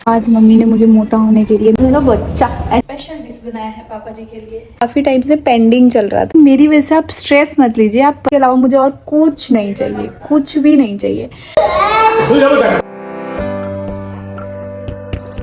आज मम्मी ने मुझे मोटा होने के लिए मेरा बच्चा स्पेशल डिश बनाया है पापा जी के लिए। काफी टाइम से पेंडिंग चल रहा था। मेरी वजह से आप स्ट्रेस मत लीजिए। आप के अलावा मुझे और कुछ नहीं चाहिए, कुछ भी नहीं चाहिए।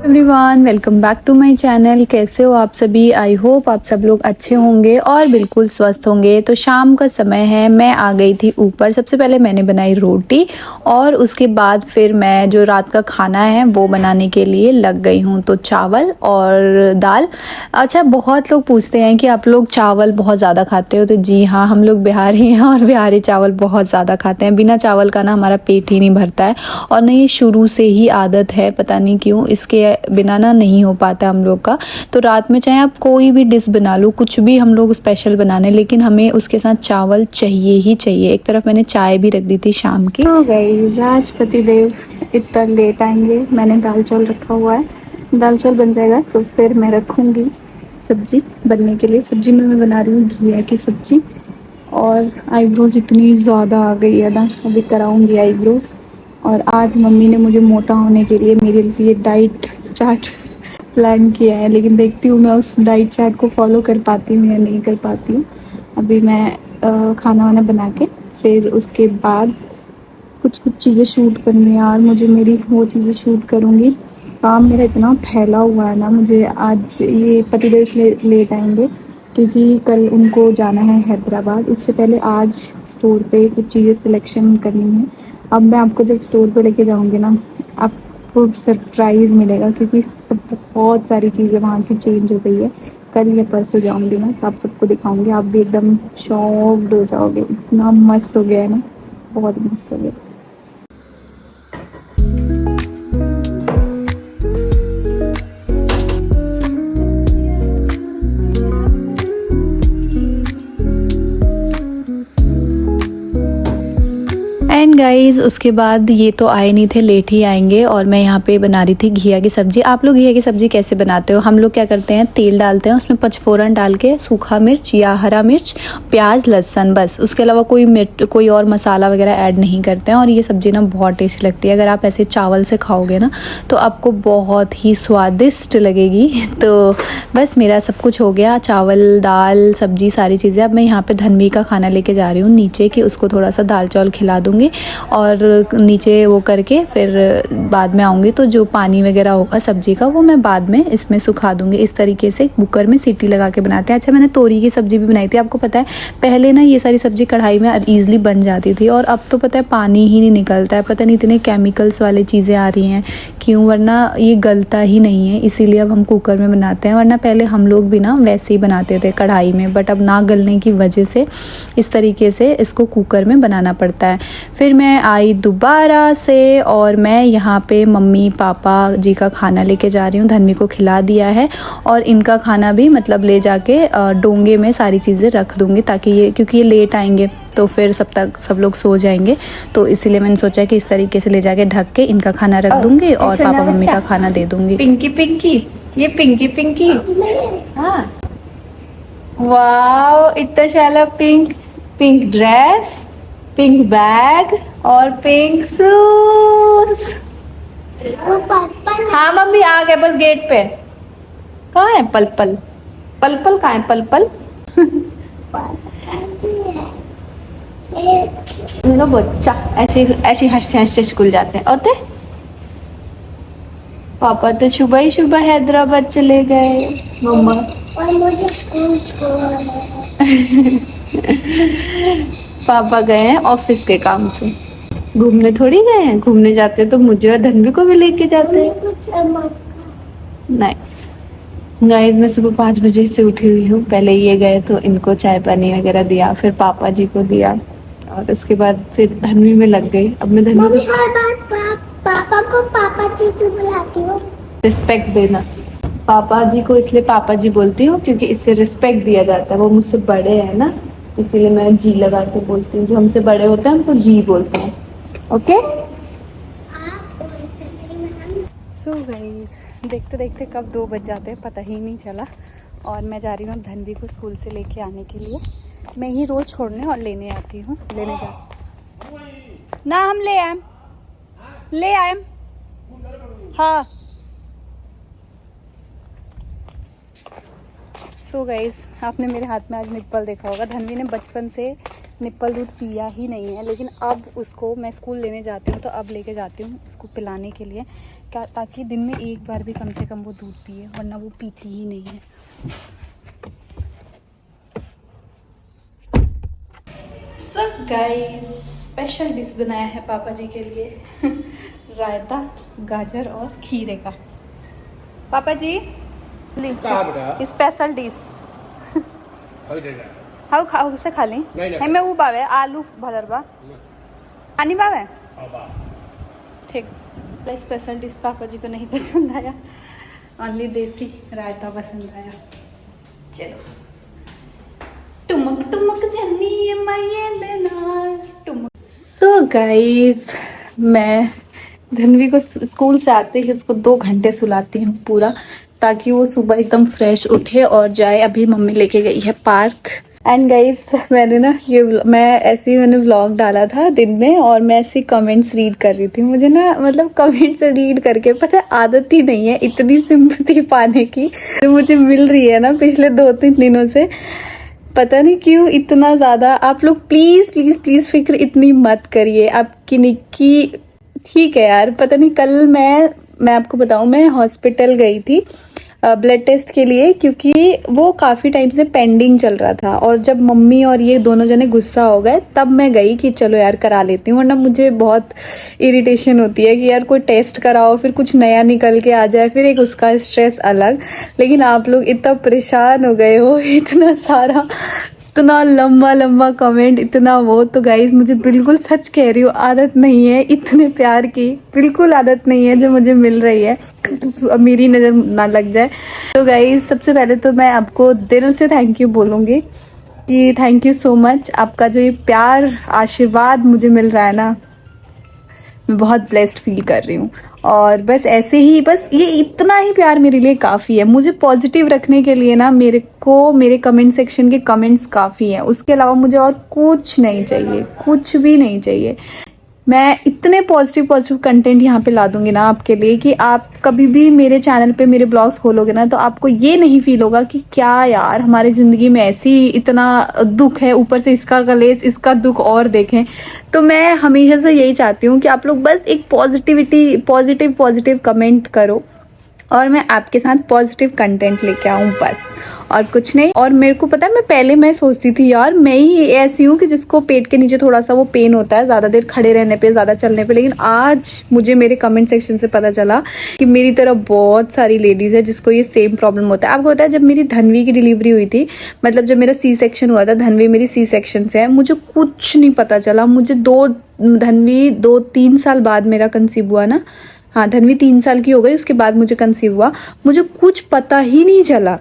Everyone, welcome back to my channel. कैसे हो आप सभी? आई होप आप सब लोग अच्छे होंगे और बिल्कुल स्वस्थ होंगे। तो शाम का समय है, मैं आ गई थी ऊपर। सबसे पहले मैंने बनाई रोटी और उसके बाद फिर मैं जो रात का खाना है वो बनाने के लिए लग गई हूँ। तो चावल और दाल। अच्छा, बहुत लोग पूछते हैं कि आप लोग चावल बहुत ज़्यादा खाते हो। तो जी हाँ, हम लोग बिहारी हैं और बिहारी चावल बहुत ज़्यादा खाते हैं। बिना चावल का ना हमारा पेट ही नहीं भरता है और ना ये शुरू से ही आदत है, पता नहीं क्यों इसके बिना ना नहीं हो पाता हम लोग का। तो रात में चाहे आप कोई भी डिश बना लो, कुछ भी हम लोग स्पेशल बनाने, लेकिन हमें उसके साथ चावल चाहिए ही चाहिए। एक तरफ मैंने चाय भी रख दी थी शाम की। तो गाइस, आज पतिदेव इतना लेट आएंगे। मैंने दाल चावल रखा हुआ है, दाल चावल बन जाएगा तो फिर मैं रखूँगी सब्जी बनने के लिए। सब्जी में मैं बना रही हूँ घिया की सब्जी। और आईब्रोज इतनी ज़्यादा आ गई है ना, अभी कराऊंगी आईब्रोज। और आज मम्मी ने मुझे मोटा होने के लिए मेरे लिए डाइट चार्ट प्लान किया है, लेकिन देखती हूँ मैं उस डाइट चार्ट को फॉलो कर पाती हूँ या नहीं कर पाती हूँ। अभी मैं खाना वाना बना के फिर उसके बाद कुछ कुछ चीज़ें शूट करनी है यार मुझे, मेरी वो चीज़ें शूट करूँगी। काम मेरा इतना फैला हुआ है ना, मुझे आज ये पतिदेव इसलिए लेट आएंगे क्योंकि कल उनको जाना है हैदराबाद। उससे पहले आज स्टोर पे कुछ चीज़ें सिलेक्शन करनी है। अब मैं आपको जब स्टोर पे लेके जाऊँगी ना, आपको सरप्राइज़ मिलेगा क्योंकि सब बहुत सारी चीज़ें वहाँ की चेंज हो गई है। कल या परसों जाऊँगी मैं तो आप सबको दिखाऊँगी, आप भी एकदम शॉक्ड हो जाओगे। इतना मस्त हो गया है ना, बहुत मस्त हो गया। एंड गाइस, उसके बाद ये तो आए नहीं थे, लेट ही आएंगे। और मैं यहाँ पे बना रही थी घिया की सब्ज़ी। आप लोग घिया की सब्ज़ी कैसे बनाते हो? हम लोग क्या करते हैं, तेल डालते हैं, उसमें पचफोरन डाल के सूखा मिर्च या हरा मिर्च, प्याज, लहसुन, बस। उसके अलावा कोई और मसाला वगैरह ऐड नहीं करते हैं। और ये सब्ज़ी ना बहुत टेस्टी लगती है। अगर आप ऐसे चावल से खाओगे ना तो आपको बहुत ही स्वादिष्ट लगेगी। तो बस मेरा सब कुछ हो गया, चावल दाल सब्ज़ी सारी चीज़ें। अब मैं यहाँ पर धनवी का खाना लेके जा रही हूँ नीचे कि उसको थोड़ा सा दाल चावल खिला दूँगी और नीचे वो करके फिर बाद में आऊँगी। तो जो पानी वगैरह होगा सब्ज़ी का वो मैं बाद में इसमें सुखा दूँगी। इस तरीके से कुकर में सीटी लगा के बनाते हैं। अच्छा, मैंने तोरी की सब्ज़ी भी बनाई थी। आपको पता है पहले ना ये सारी सब्ज़ी कढ़ाई में ईज़िली बन जाती थी और अब तो पता है पानी ही नहीं निकलता है। पता नहीं इतने केमिकल्स वाली चीज़ें आ रही हैं क्यों, वरना ये गलता ही नहीं है, इसीलिए अब हम कुकर में बनाते हैं। वरना पहले हम लोग भी ना वैसे ही बनाते थे कढ़ाई में, बट अब ना गलने की वजह से इस तरीके से इसको कुकर में बनाना पड़ता है। फिर मैं आई दोबारा से और मैं यहाँ पे मम्मी पापा जी का खाना लेके जा रही हूँ। धनवी को खिला दिया है और इनका खाना भी मतलब ले जाके डोंगे में सारी चीज़ें रख दूँगी ताकि ये, क्योंकि ये लेट आएंगे तो फिर सब लोग सो जाएंगे। तो इसीलिए मैंने सोचा कि इस तरीके से ले जाके ढक के इनका खाना रख दूँगी और पापा मम्मी का खाना दे दूँगी। पिंकी पिंकी, ये पिंकी पिंकी, हाँ वाह, इतना शाला pink pink dress, pink bag और पिंक शूज। हाँ मम्मी आ गए, बस गेट पे। कहाँ है पल पल? पल पल कहाँ है पल पल? मेरा बच्चा ऐसे ऐसे हंसते हंसते स्कूल जाते हैं। ओते पापा तो सुबह हैदराबाद चले गए। मम्मा और मुझे स्कूल पापा गए हैं ऑफिस के काम से, घूमने थोड़ी गए हैं। घूमने जाते तो मुझे और धनवी को भी लेके जाते हैं। नहीं गाइस, मैं सुबह 5 बजे से उठी हुई हूँ। पहले ये गए तो इनको चाय पानी वगैरह दिया, फिर पापा जी को दिया और उसके बाद फिर धनवी में लग गई। अब मैं धनवी को पापा को पापा जी क्यों बुलाती हूँ? रिस्पेक्ट देना। पापा जी को इसलिए पापा जी बोलती हूँ क्योंकि इससे रिस्पेक्ट दिया जाता है। वो मुझसे बड़े हैं ना, इसीलिए मैं जी लगा के बोलती हूँ। जो हमसे बड़े होते हैं उनको जी बोलते हैं। ओके। सो गाइस, देखते देखते कब 2 बज जाते हैं पता ही नहीं चला। और मैं जा रही हूँ धनवी को स्कूल से लेके आने के लिए। मैं ही रोज़ छोड़ने और लेने आती हूँ। लेने जा ना, हम ले आए हाँ। सो गाइस, आपने मेरे हाथ में आज निप्पल देखा होगा। धनवी ने बचपन से निप्पल दूध पिया ही नहीं है, लेकिन अब उसको मैं स्कूल लेने जाती हूँ तो अब लेके जाती हूँ उसको पिलाने के लिए, क्या ताकि दिन में एक बार भी कम से कम वो दूध पिए, वरना वो पीती ही नहीं है। सो गाइस, स्पेशल डिश बनाया है पापा जी के लिए रायता गाजर और खीरे का। पापा जी स्पेशल डिश हाउ खाओ से खा ली मैं वो बावे आलू भरल बा पानी बावे ठीक। स्पेशल डिश पापा जी को नहीं पसंद आया, ओनली देसी रायता पसंद आया। चलो टुमक टुमक जन्नी मैये नाल टुमक। सो गाइस, मैं धनवी को स्कूल से आते ही उसको 2 घंटे सुलाती हूँ पूरा, ताकि वो सुबह एकदम फ्रेश उठे और जाए। अभी मम्मी लेके गई है पार्क। एंड गाइस, मैंने ना मैंने व्लॉग डाला था दिन में, और मैं ऐसे कमेंट्स रीड कर रही थी। मुझे ना मतलब कमेंट्स रीड करके पता है आदत ही नहीं है इतनी सिंपैथी पाने की जो मुझे मिल रही है ना पिछले 2-3 दिनों से। पता नहीं क्यों इतना ज़्यादा। आप लोग प्लीज़ प्लीज़ प्लीज़ फिक्र इतनी मत करिए आपकी निक्की, ठीक है यार। पता नहीं कल मैं आपको बताऊं, मैं हॉस्पिटल गई थी ब्लड टेस्ट के लिए, क्योंकि वो काफ़ी टाइम से पेंडिंग चल रहा था। और जब मम्मी और ये दोनों जने गुस्सा हो गए तब मैं गई कि चलो यार करा लेती हूँ, वरना मुझे बहुत इरिटेशन होती है कि यार कोई टेस्ट कराओ फिर कुछ नया निकल के आ जाए, फिर एक उसका स्ट्रेस अलग। लेकिन आप लोग इतना परेशान हो गए हो, इतना सारा, इतना लंबा लंबा कमेंट, इतना वो। तो गाइज मुझे बिल्कुल सच कह रही हूँ आदत नहीं है इतने प्यार की, बिल्कुल आदत नहीं है जो मुझे मिल रही है, अब मेरी नज़र ना लग जाए। तो गाइज सबसे पहले तो मैं आपको दिल से थैंक यू बोलूँगी कि थैंक यू सो मच। आपका जो ये प्यार आशीर्वाद मुझे मिल रहा है ना, मैं बहुत ब्लेस्ड फील कर रही हूँ। और बस ऐसे ही, बस ये इतना ही प्यार मेरे लिए काफ़ी है। मुझे पॉजिटिव रखने के लिए ना मेरे कमेंट सेक्शन के कमेंट्स काफ़ी हैं, उसके अलावा मुझे और कुछ नहीं चाहिए, कुछ भी नहीं चाहिए। मैं इतने पॉजिटिव कंटेंट यहाँ पे ला दूंगी ना आपके लिए कि आप कभी भी मेरे चैनल पे मेरे ब्लॉग्स खोलोगे ना तो आपको ये नहीं फील होगा कि क्या यार हमारी ज़िंदगी में ऐसी इतना दुख है, ऊपर से इसका कलेश, इसका दुख और देखें। तो मैं हमेशा से यही चाहती हूँ कि आप लोग बस एक पॉजिटिव कमेंट करो और मैं आपके साथ पॉजिटिव कंटेंट लेके आऊँ, बस और कुछ नहीं। और मेरे को पता है, पहले मैं सोचती थी यार मैं ही ऐसी हूँ कि जिसको पेट के नीचे थोड़ा सा वो पेन होता है ज़्यादा देर खड़े रहने पे, ज़्यादा चलने पे। लेकिन आज मुझे मेरे कमेंट सेक्शन से पता चला कि मेरी तरह बहुत सारी लेडीज़ है जिसको ये सेम प्रॉब्लम होता है। आपको पता है जब मेरी धनवी की डिलीवरी हुई थी, मतलब जब मेरा सी सेक्शन हुआ था, धनवी मेरी सी सेक्शन से है, मुझे कुछ नहीं पता चला। मुझे धनवी 2-3 साल बाद मेरा कंसीव हुआ ना, हाँ धनवी 3 साल की हो गई उसके बाद मुझे कंसीव हुआ, मुझे कुछ पता ही नहीं चला।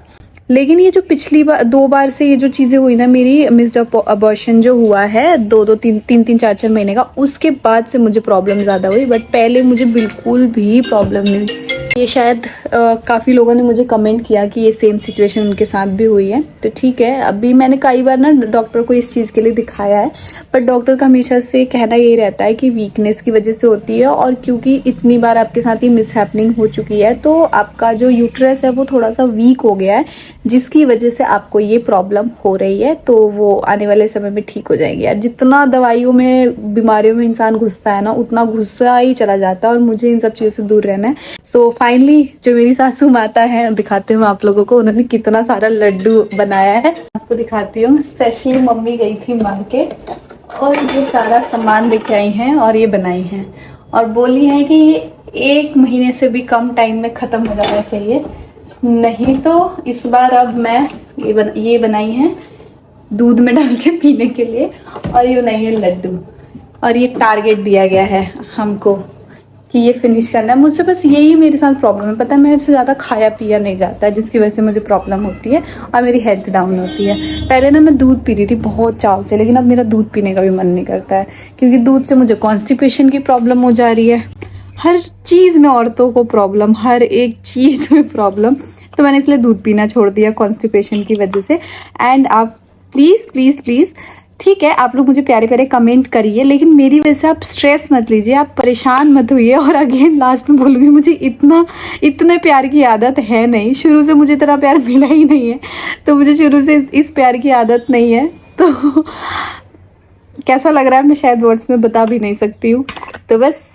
लेकिन ये जो पिछली बार 2 बार से ये जो चीज़ें हुई ना, मेरी मिस्ड अबॉर्शन जो हुआ है 2-3 4 महीने का, उसके बाद से मुझे प्रॉब्लम ज़्यादा हुई, बट पहले मुझे बिल्कुल भी प्रॉब्लम नहीं हुई। ये शायद काफ़ी लोगों ने मुझे कमेंट किया कि ये सेम सिचुएशन उनके साथ भी हुई है, तो ठीक है। अभी मैंने कई बार ना डॉक्टर को इस चीज़ के लिए दिखाया है, पर डॉक्टर का हमेशा से कहना यही रहता है कि वीकनेस की वजह से होती है, और क्योंकि इतनी बार आपके साथ ये मिसहैपनिंग हो चुकी है तो आपका जो यूट्रस है वो थोड़ा सा वीक हो गया है, जिसकी वजह से आपको ये प्रॉब्लम हो रही है। तो वो आने वाले समय में ठीक हो जाएगी यार। जितना दवाइयों में, बीमारियों में इंसान घुसता है ना, उतना घुसा ही चला जाता है, और मुझे इन सब चीज़ों से दूर रहना है। सो फाइनली जो मेरी सासू माता है, दिखाती हूँ आप लोगों को, उन्होंने कितना सारा लड्डू बनाया है, आपको दिखाती हूँ। स्पेशली मम्मी गई थी मार्केट और ये सारा सामान लेके आई हैं और ये बनाई हैं, और बोली हैं कि ये 1 महीने से भी कम टाइम में ख़त्म हो जाना चाहिए। नहीं तो इस बार अब मैं ये बनाई है दूध में डाल के पीने के लिए, और ये बनाई है लड्डू। और ये टारगेट दिया गया है हमको कि ये फिनिश करना है। मुझसे बस यही मेरे साथ प्रॉब्लम है, पता है मेरे से ज़्यादा खाया पिया नहीं जाता है, जिसकी वजह से मुझे प्रॉब्लम होती है और मेरी हेल्थ डाउन होती है। पहले ना मैं दूध पीती थी बहुत चाव से, लेकिन अब मेरा दूध पीने का भी मन नहीं करता है, क्योंकि दूध से मुझे कॉन्स्टिपेशन की प्रॉब्लम हो जा रही है। हर चीज़ में औरतों को प्रॉब्लम, हर एक चीज़ में प्रॉब्लम। तो मैंने इसलिए दूध पीना छोड़ दिया कॉन्स्टिपेशन की वजह से। एंड आप प्लीज़ ठीक है, आप लोग मुझे प्यारे प्यारे कमेंट करिए, लेकिन मेरी वजह से आप स्ट्रेस मत लीजिए, आप परेशान मत होइए। और अगेन लास्ट में बोलूँगी, मुझे इतने प्यार की आदत है नहीं, शुरू से मुझे इतना प्यार मिला ही नहीं है, तो मुझे शुरू से इस प्यार की आदत नहीं है। तो कैसा लग रहा है मैं शायद वर्ड्स में बता भी नहीं सकती हूँ। तो बस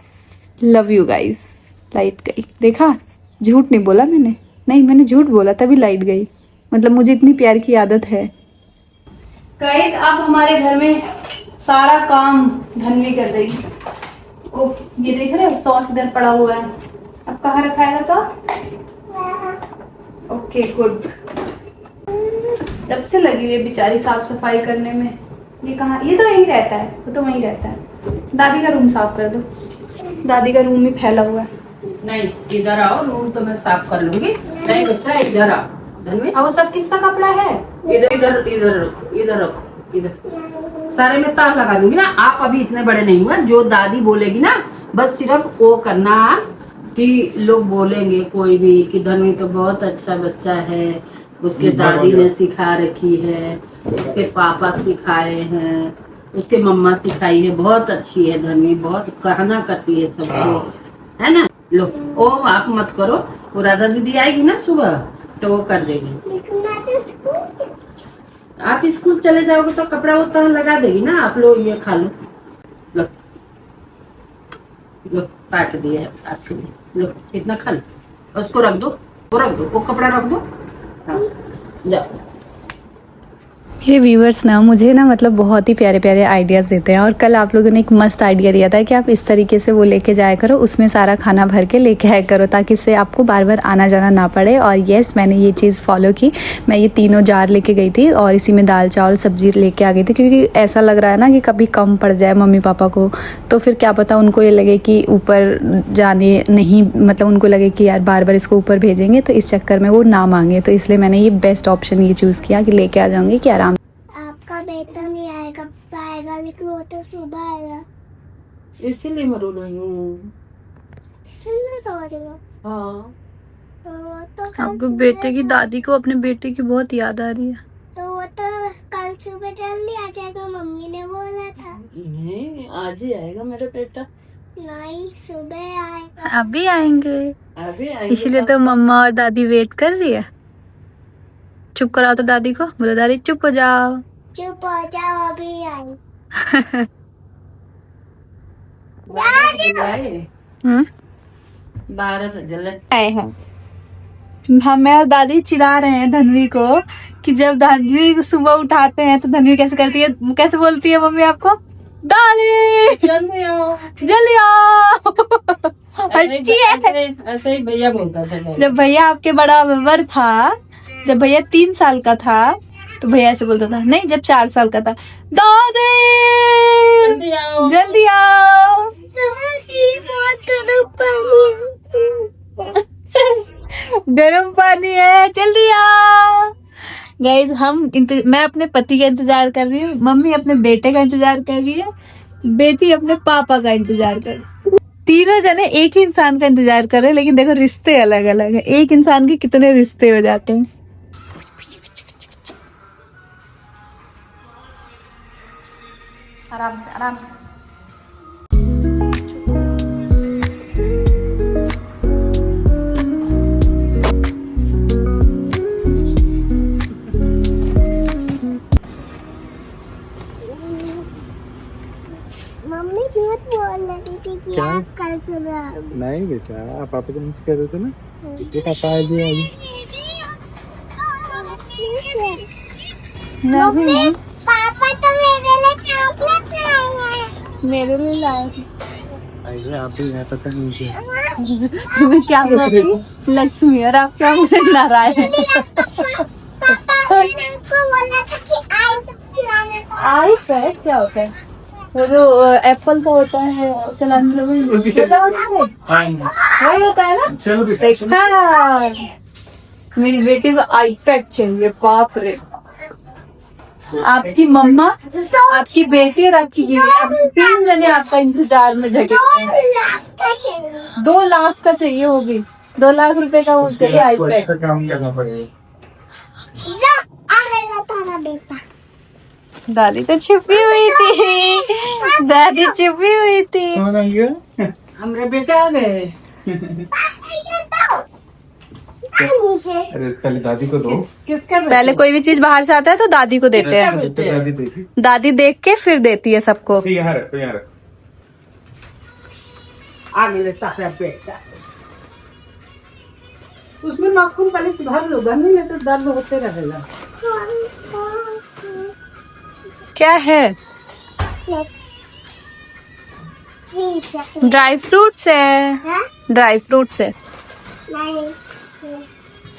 लव यू गाइस। लाइट गई, देखा, झूठ नहीं बोला मैंने, नहीं मैंने झूठ बोला तभी लाइट गई, मतलब मुझे इतनी प्यार की आदत है। गाइस अब हमारे घर में सारा काम धन्वी कर देगी। ओ ये देख रहे हो सॉस इधर पड़ा हुआ है, अब कहाँ रखाएगा सॉस? Okay good. जब से लगी हुई है बेचारी साफ सफाई करने में। ये कहाँ, ये तो यहीं रहता है, वो तो वहीं रहता है। दादी का रूम साफ कर दो, दादी का रूम ही फैला हुआ है। नहीं इधर आओ, रूम तो मैं साफ कर लूंगी। नहीं बच्चा इधर आओ धन्वी। अब वो सब किसका कपड़ा है? इधर इधर इधर रखो, इधर रखो, इधर सारे में तार लगा दूंगी ना। आप अभी इतने बड़े नहीं हुए, जो दादी बोलेगी ना बस सिर्फ वो करना कि लोग बोलेंगे कोई भी कि धन्वी तो बहुत अच्छा बच्चा है, उसके दादी ने सिखा रखी है, उसके पापा सिखाए हैं, उसके मम्मा सिखाई है, बहुत अच्छी है धन्वी, बहुत कहना करती है सबको, है ना। लो ओ आप मत करो, वो राधा दीदी आएगी ना सुबह तो वो कर देगी। आप स्कूल चले जाओगे तो कपड़ा वो तह लगा देगी ना। आप लोग ये खा लो, लो लो काट दिया है आपके लिए, लो इतना खा लो, उसको रख दो, वो रख दो, वो कपड़ा रख दो, हाँ जाओ। मेरे व्यूअर्स ना मुझे ना मतलब बहुत ही प्यारे प्यारे आइडियाज़ देते हैं, और कल आप लोगों ने एक मस्त आइडिया दिया था कि आप इस तरीके से वो लेके जाया करो, उसमें सारा खाना भर के लेके आया करो, ताकि इससे आपको बार बार आना जाना ना पड़े। और येस मैंने ये चीज़ फॉलो की, मैं ये तीनों जार लेके गई थी और इसी में दाल चावल सब्जी लेके आ गई थी, क्योंकि ऐसा लग रहा है ना कि कभी कम पड़ जाए मम्मी पापा को, तो फिर क्या पता उनको ये लगे कि ऊपर जाने नहीं, मतलब उनको लगे कि यार बार बार इसको ऊपर भेजेंगे, तो इस चक्कर में वो ना मांगे। तो इसलिए मैंने ये बेस्ट ऑप्शन ये चूज़ किया कि लेके आ जाऊँगी कि आराम। आपका बेटा नहीं आएगा, आएगा लेकिन वो तो सुबह आएगा, इसीलिए मैं रो रही हूँ। इसलिए तो आ जाएगा। हाँ तो वो तो कल आपको सुबह बेटे की, दादी को अपने बेटे की बहुत याद आ रही है। तो वो तो कल सुबह जल्दी आ जाएगा, मम्मी ने बोला था। नहीं आज ही आएगा मेरा बेटा। नहीं सुबह आएगा। अभी आएंगे, अभी आएंगे। इसीलिए तो मम्मा और दादी वेट कर रही है। चुप कराओ तो दादी को, बोलो दादी चुप हो जाओ। चुप हो जाओ, अभी आई। हम्म 12 बजे आए हैं हम, मैं और दादी चिढ़ा रहे हैं धन्वी को कि जब धन्वी सुबह उठाते हैं तो धन्वी कैसे करती है, कैसे बोलती है मम्मी आपको, दादी जल्दी आओ, जल्दी आओ। अच्छी है। ऐसे ही भैया बोलता था। जब भैया आपके बड़ा उम्र था, जब भैया 3 साल का था तो भैया ऐसे बोलता था, नहीं जब 4 साल का था, दादी जल्दी आओ, जल्दी आओ। गर्म पानी है, जल्दी आओ। गाइस मैं अपने पति का इंतजार कर रही हूँ, मम्मी अपने बेटे का इंतजार कर रही है, बेटी अपने पापा का इंतजार कर रही है। तीनों जने एक ही इंसान का इंतजार कर रहे हैं, लेकिन देखो रिश्ते अलग अलग है। एक इंसान के कितने रिश्ते हो जाते हैं। आराम से आराम से। मम्मी झूठ बोल रही थी कि क्या? आप कल सुबह नहीं बेटा, आप पापा को मिस कर देते ना, ये पापा आ गया अभी। मम्मी पापा तो मेरे लिए चॉकलेट लाए हैं। मेरे लिए लाए थे। आइए आप भी यहाँ तक नीचे। मैं क्या बोलूं, लक्ष्मी, और आप क्या मुझे नारायण। पापा ने हमको बोला था कि आइसक्रीम लाने को। आईपैड क्या होता है? वो जो एप्पल का होता है चलाने वही होता है ना। चलो बेटा, देखा, मेरी बेटी को आईपैड चाहिए, बाप रे। आपकी मम्मा, आपकी बेटी और आपकी बीवी, 3 जने आपका इंतजार में जगे हुए हैं। 2 लाख का चाहिए, वो भी 2 लाख रुपए का वो चाहिए आईपैड। इसका काम करना पड़ेगा। आएगा तारा बेटा। दादी तो छुपी हुई थी, दादी छुपी हुई थी। कौन आई है? हमारे बेटा आ गए। अरे पहले दादी को दो। किसका पहले कोई भी चीज बाहर से आता है तो दादी को देते हैं। तो दादी देगी। दादी देख के फिर देती है सबको। तो यहाँ रखो, यहाँ रखो। आ गए ताकरा बेटा। उसमें नाखून पहले सुधार लो, गंदी नहीं तो दर्द होते रहेगा। क्या है? ड्राई फ्रूट्स है, ड्राई फ्रूट्स है।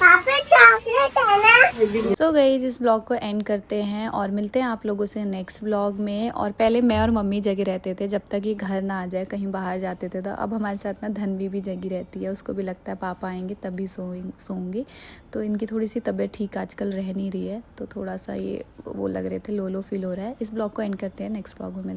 पापा चॉकलेट है ना। सो गाइस इस ब्लॉग को एंड करते हैं और मिलते हैं आप लोगों से नेक्स्ट ब्लॉग में। और पहले मैं और मम्मी जगह रहते थे जब तक ये घर ना आ जाए, कहीं बाहर जाते थे। तो अब हमारे साथ ना धनवी भी जगी रहती है, उसको भी लगता है पापा आएंगे तभी सोऊंगी। तो इनकी थोड़ी सी तबीयत ठीक आजकल रह नहीं रही है, तो थोड़ा सा ये वो लग रहे थे, लो लो फील हो रहा है। इस ब्लॉग को एंड करते हैं, नेक्स्ट ब्लॉग में मिलते हैं।